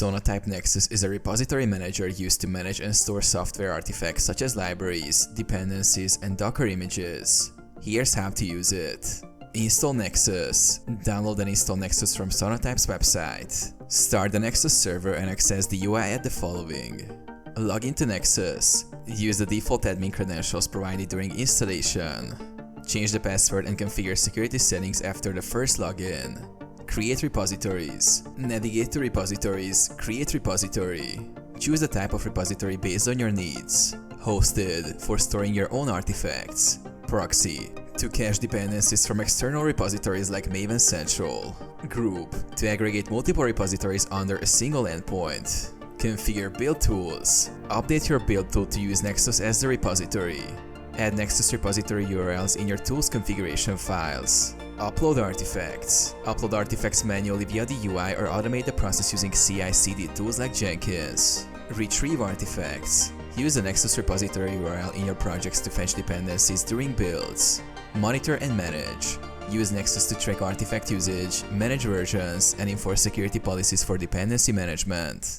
Sonatype Nexus is a repository manager used to manage and store software artifacts such as libraries, dependencies, and Docker images. Here's how to use it. Install Nexus. Download and install Nexus from Sonatype's website. Start the Nexus server and access the UI at the following. Log into Nexus. Use the default admin credentials provided during installation. Change the password and configure security settings after the first login. Create repositories. Navigate to repositories. Create repository. Choose the type of repository based on your needs. Hosted, for storing your own artifacts. Proxy, to cache dependencies from external repositories like Maven Central. Group, to aggregate multiple repositories under a single endpoint. Configure build tools. Update your build tool to use Nexus as the repository. Add Nexus repository URLs in your tool's configuration files. Upload artifacts. Upload artifacts manually via the UI or automate the process using CI/CD tools like Jenkins. Retrieve artifacts. Use the Nexus repository URL in your projects to fetch dependencies during builds. Monitor and manage. Use Nexus to track artifact usage, manage versions, and enforce security policies for dependency management.